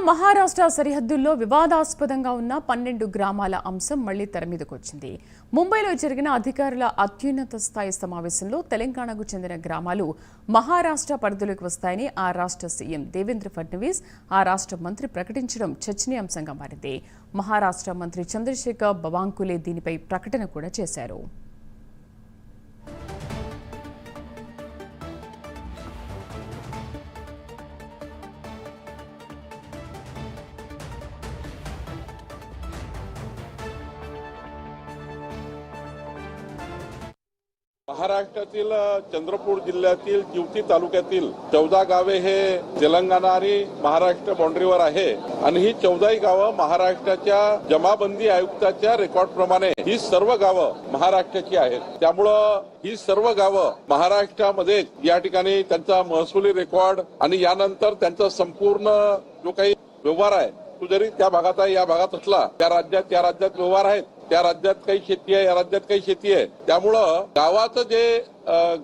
మహారాష్ట్ర సరిహద్దుల్లో వివాదాస్పదంగా ఉన్న 12 గ్రామాల అంశం మళ్లీ తెరమీదకొచ్చింది. ముంబైలో జరిగిన అధికారుల అత్యున్నత స్థాయి సమావేశంలో తెలంగాణకు చెందిన గ్రామాలు మహారాష్ట్ర పరిధిలోకి వస్తాయని ఆ రాష్ట్ర సీఎం దేవేంద్ర ఫడ్నవీస్, ఆ రాష్ట్ర మంత్రి ప్రకటించడం చర్చనీయాంశంగా మారింది. మహారాష్ట్ర మంత్రి చంద్రశేఖర్ బవాంకులే దీనిపై ప్రకటన కూడా చేశారు. महाराष्ट्रातील चंद्रपूर जिल्ह्यातील जिवती तालुक्यातील 14 गावे हे तेलंगणा आणि महाराष्ट्र बाउंड्रीवर आहे आणि ही 14 गावं महाराष्ट्राच्या जमाबंदी आयुक्ताच्या रेकॉर्ड प्रमाणे ही सर्व गावं महाराष्ट्राची आहेत. त्यामुळं ही सर्व गावं महाराष्ट्रामध्ये या ठिकाणी त्यांचा महसुली रेकॉर्ड आणि यानंतर त्यांचा संपूर्ण जो काही व्यवहार आहे तो जरी त्या भागात आहे या भागात असला त्या राज्यात व्यवहार आहेत, त्या राज्यात काही शेती आहे, या राज्यात काही शेती आहे. त्यामुळं गावाचं जे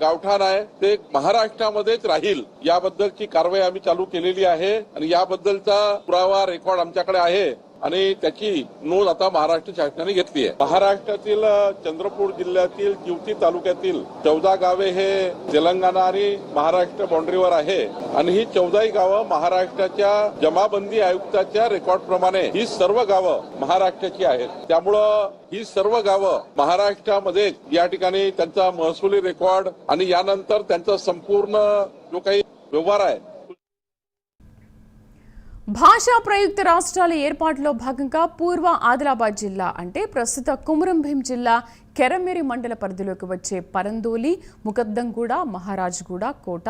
गावठाण आहे ते महाराष्ट्रामध्येच राहील याबद्दलची कारवाई आम्ही चालू केलेली आहे आणि याबद्दलचा पुरावा रेकॉर्ड आमच्याकडे आहे आणि त्याची नोंद आता महाराष्ट्र शासनाने घेतली आहे. महाराष्ट्रातील चंद्रपूर जिल्ह्यातील जिवती तालुक्यातील 14 गावे हे तेलंगणा आणि महाराष्ट्र बाउंड्रीवर आहे आणि ही 14 गावं महाराष्ट्राच्या जमाबंदी आयुक्ताच्या रेकॉर्ड प्रमाणे ही सर्व गावं महाराष्ट्राची आहेत. त्यामुळं ही सर्व गावं महाराष्ट्रामध्ये या ठिकाणी त्यांचा महसुली रेकॉर्ड आणि यानंतर त्यांचा संपूर्ण जो काही व्यवहार आहे భాషా ప్రయుక్త రాష్ట్రాల ఏర్పాటులో భాగంగా పూర్వ ఆదిలాబాద్ జిల్లా అంటే ప్రస్తుత కుమరంభీం జిల్లా కెరమేరి మండల పరిధిలోకి వచ్చే పరందోలి, ముకద్దంగూడ, మహారాజ్గూడ, కోట,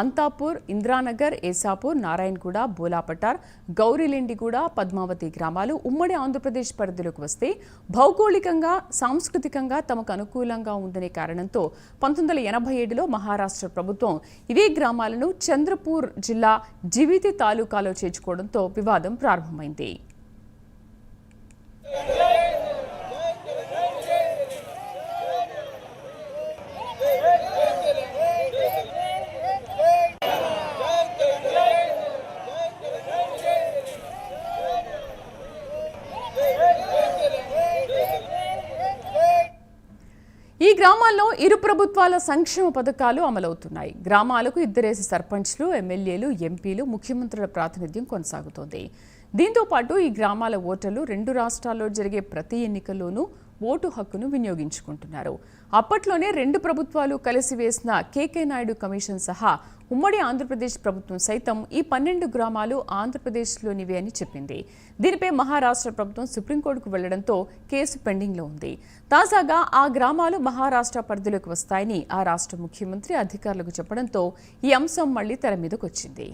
అంతాపూర్, ఇంద్రానగర్, ఏసాపూర్, నారాయణగూడ, బోలాపటార్, గౌరీలెండిగూడ, పద్మావతి గ్రామాలు ఉమ్మడి ఆంధ్రప్రదేశ్ పరిధిలోకి వస్తే భౌగోళికంగా, సాంస్కృతికంగా తమకు అనుకూలంగా ఉందనే కారణంతో 1987లో మహారాష్ట్ర ప్రభుత్వం ఇవే గ్రామాలను చంద్రపూర్ జిల్లా జివితి తాలూకాలో చేర్చుకోవడంతో వివాదం ప్రారంభమైంది. ఈ గ్రామాల్లో ఇరు ప్రభుత్వాల సంక్షేమ పథకాలు అమలవుతున్నాయి. గ్రామాలకు 2 సర్పంచ్లు, ఎమ్మెల్యేలు, ఎంపీలు, ముఖ్యమంత్రుల ప్రాతినిధ్యం కొనసాగుతోంది. దీంతో పాటు ఈ గ్రామాల ఓటర్లు 2 రాష్ట్రాల్లో జరిగే ప్రతి ఎన్నికల్లోనూ ఓటు హక్కును వినియోగించుకుంటున్నారు. అప్పట్లోనే 2 ప్రభుత్వాలు కలిసి వేసిన కేకే నాయుడు కమిషన్ సహా ఉమ్మడి ఆంధ్రప్రదేశ్ ప్రభుత్వం సైతం ఈ 12 గ్రామాలు ఆంధ్రప్రదేశ్లోనివే అని చెప్పింది. దీనిపై మహారాష్ట్ర ప్రభుత్వం సుప్రీంకోర్టుకు వెళ్లడంతో కేసు పెండింగ్లో ఉంది. తాజాగా ఆ గ్రామాలు మహారాష్ట్ర పరిధిలోకి వస్తాయని ఆ రాష్ట్ర ముఖ్యమంత్రి అధికారులకు చెప్పడంతో ఈ అంశం మళ్లీ తెర మీదకొచ్చింది.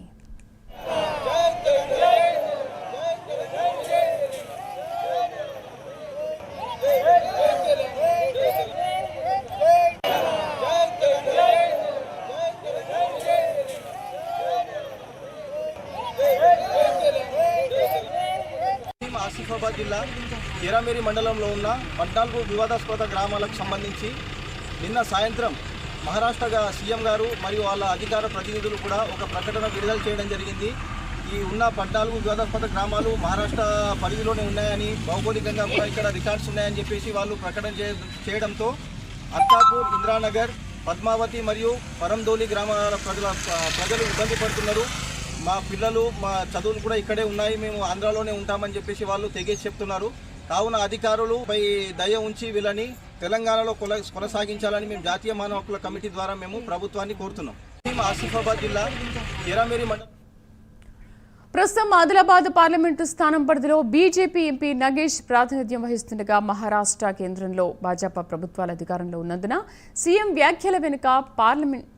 ఆసిఫాబాద్ జిల్లా కెరమేరి మండలంలో ఉన్న 14 వివాదాస్పద గ్రామాలకు సంబంధించి నిన్న సాయంత్రం మహారాష్ట్ర సీఎం గారు మరియు వాళ్ళ అధికార ప్రతినిధులు కూడా ఒక ప్రకటన విడుదల చేయడం జరిగింది. ఈ ఉన్న 14 వివాదాస్పద గ్రామాలు మహారాష్ట్ర పరిధిలోనే ఉన్నాయని, భౌగోళికంగా కూడా ఇక్కడ రికార్డ్స్ ఉన్నాయని చెప్పేసి వాళ్ళు ప్రకటన చేయడంతో అంతాపూర్, ఇంద్రానగర్, పద్మావతి మరియు పరందోలి గ్రామాల ప్రజలు ఇబ్బంది పడుతున్నారు. మా పిల్లలు, మా చదువులు కూడా ఇక్కడే ఉన్నాయి, మేము ఆంధ్రాలోనే ఉంటామని చెప్పేసి వాళ్ళు తెగేసి చెప్తున్నారు. కావున అధికారులపై దయ ఉంచి వీళ్ళని తెలంగాణలో కొనసాగించాలని మేము జాతీయ మానవ హక్కుల కమిటీ ద్వారా మేము ప్రభుత్వాన్ని కోరుతున్నాం. ఆసిఫాబాద్ జిల్లా కెరమేరి మండలం. ప్రస్తుతం ఆదిలాబాద్ పార్లమెంటు స్థానం పరిధిలో బీజేపీ ఎంపీ నగేష్ ప్రాతినిధ్యం వహిస్తుండగా మహారాష్ట్ర కేంద్రంలో భాజపా ప్రభుత్వాల అధికారంలో ఉన్నందున సీఎం వ్యాఖ్యల వెనుక పార్లమెంట్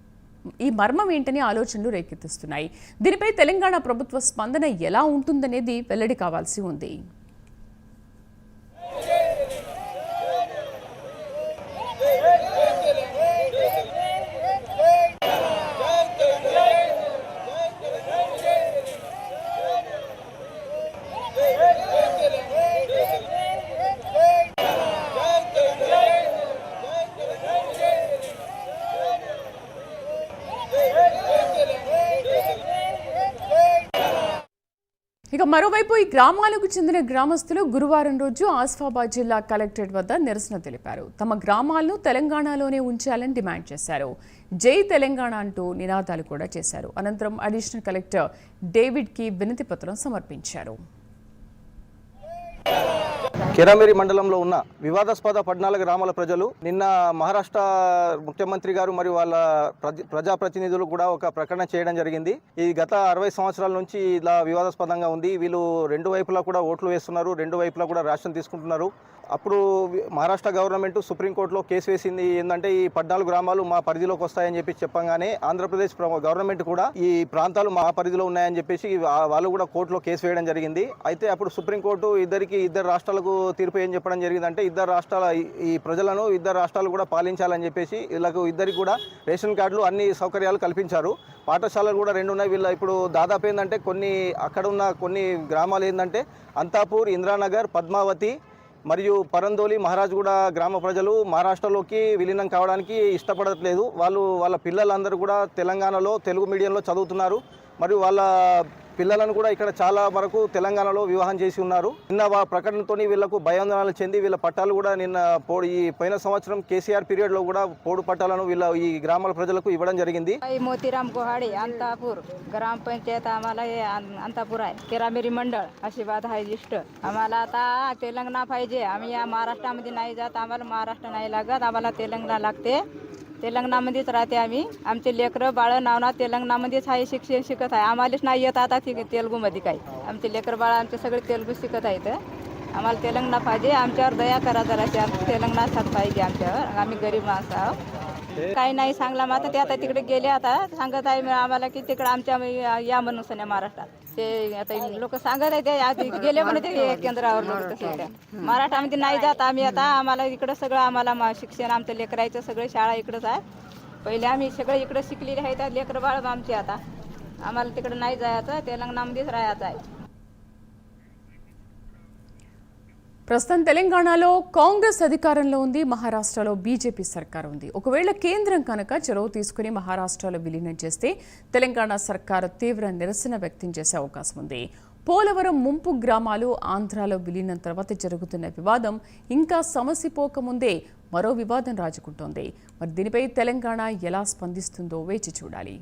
ఈ మర్మం ఏంటని ఆలోచనలు రేకెత్తిస్తున్నాయి. దీనిపై తెలంగాణ ప్రభుత్వ స్పందన ఎలా ఉంటుందనేది వెల్లడి కావాల్సి ఉంది. ఇక మరోవైపు ఈ గ్రామాలకు చెందిన గ్రామస్తులు గురువారం రోజు ఆసిఫాబాద్ జిల్లా కలెక్టరేట్ వద్ద నిరసన తెలిపారు. తమ గ్రామాలను తెలంగాణలోనే ఉంచాలని డిమాండ్ చేశారు. జై తెలంగాణ అంటూ నినాదాలు కూడా చేశారు. అనంతరం అడిషనల్ కలెక్టర్ డేవిడ్ కి వినతి పత్రం సమర్పించారు. కెరామెరి మండలంలో ఉన్న వివాదాస్పద 14 గ్రామాల ప్రజలు నిన్న మహారాష్ట్ర ముఖ్యమంత్రి గారు మరియు వాళ్ళ ప్రజాప్రతినిధులు కూడా ఒక ప్రకటన చేయడం జరిగింది. ఈ గత 60 సంవత్సరాల నుంచి ఇలా వివాదాస్పదంగా ఉంది. వీళ్ళు రెండు వైపులా కూడా ఓట్లు వేస్తున్నారు, రెండు వైపులా కూడా రేషన్ తీసుకుంటున్నారు. అప్పుడు మహారాష్ట్ర గవర్నమెంట్ సుప్రీంకోర్టులో కేసు వేసింది. ఏంటంటే ఈ 14 గ్రామాలు మా పరిధిలోకి వస్తాయని చెప్పి చెప్పగానే ఆంధ్రప్రదేశ్ గవర్నమెంట్ కూడా ఈ ప్రాంతాలు మా పరిధిలో ఉన్నాయని చెప్పేసి వాళ్ళు కూడా కోర్టులో కేసు వేయడం జరిగింది. అయితే అప్పుడు సుప్రీంకోర్టు ఇద్దరు రాష్ట్రాలకు తీర్పు ఏం చెప్పడం జరిగిందంటే ఇద్దరు రాష్ట్రాల ఈ ప్రజలను ఇద్దరు రాష్ట్రాలు కూడా పాలించాలని చెప్పేసి వీళ్ళకు ఇద్దరికి కూడా రేషన్ కార్డులు అన్ని సౌకర్యాలు కల్పించారు. పాఠశాలలు కూడా 2 ఉన్నాయి. వీళ్ళ ఇప్పుడు దాదాపు ఏంటంటే అక్కడ ఉన్న కొన్ని గ్రామాలు ఏంటంటే అంతాపూర్, ఇంద్రానగర్, పద్మావతి మరియు పరందోలి, మహారాజ్గూడ గ్రామ ప్రజలు మహారాష్ట్రలోకి విలీనం కావడానికి ఇష్టపడట్లేదు. వాళ్ళ పిల్లలందరూ కూడా తెలంగాణలో తెలుగు మీడియంలో చదువుతున్నారు. మరియు వాళ్ళ పిల్లలను కూడా ఇక్కడ చాలా వరకు తెలంగాణలో వివాహం చేసి ఉన్నారు. నిన్న ప్రకటనతో వీళ్లకు భయాందోళనలు చెంది వీళ్ళ పట్టాలు కూడా ఈ పోయిన సంవత్సరం కేసీఆర్ పీరియడ్ లో కూడా పోడు పట్టాలను ఈ గ్రామాల ప్రజలకు ఇవ్వడం జరిగింది. मोतीराम गोहाडे अंतापूर ग्रामपंचायत आम्हाला अंतापूर आहे. केरामेरी मंडळ अशी बात आहे जिष्ट. आम्हाला आता तेलंगणा पाहिजे. आम्ही या महाराष्ट्रामध्ये नाही जात. आम्हाला महाराष्ट्र नाही लागत. आम्हाला तेलंगणा लागते. तेलंगणामध्येच राहते आम्ही. आमचे लेकरं बाळं नावना तेलंगणामध्येच आहे शिक्षण शिकत आहे. आम्हालाच नाही येत आता तेलुगूमध्ये काही. आमचे लेकरं बाळं आमचे सगळे तेलुगू शिकत आहेत. आम्हाला तेलंगणा पाहिजे. आमच्यावर दया करा जराशी. तेलंगणा साथ पाहिजे आमच्यावर. आम्ही गरीब माणसं आहोत. काही नाही सांगला मग आता ते आता तिकडे गेले. आता सांगत आहे आम्हाला की तिकडे आमच्या या म्हणून सन्या महाराष्ट्रात ते आता लोक सांगत आहे ते गेले म्हणे ते केंद्रावर लोक तसे महाराष्ट्रामध्ये नाही जात आम्ही. आता आम्हाला इकडं सगळं आम्हाला शिक्षण आमचं लेकरायचं सगळं शाळा इकडंच आहे. पहिले आम्ही सगळं इकडं शिकलेले आहेत. लेकरं बाळ आमचे आता आम्हाला तिकडं नाही जायचं. तेलंगणामध्येच राहायचं आहे. ప్రస్తుతం తెలంగాణలో కాంగ్రెస్ అధికారంలో ఉంది, మహారాష్ట్రలో బీజేపీ సర్కార్ ఉంది. ఒకవేళ కేంద్రం కనుక చొరవ తీసుకుని మహారాష్ట్రలో విలీనం చేస్తే తెలంగాణ సర్కారు తీవ్ర నిరసన వ్యక్తం చేసే అవకాశం ఉంది. పోలవరం ముంపు గ్రామాలు ఆంధ్రాలో విలీనం తర్వాత జరుగుతున్న వివాదం ఇంకా సమసిపోకముందే మరో వివాదం రాజుకుంటోంది. మరి దీనిపై తెలంగాణ ఎలా స్పందిస్తుందో వేచి చూడాలి.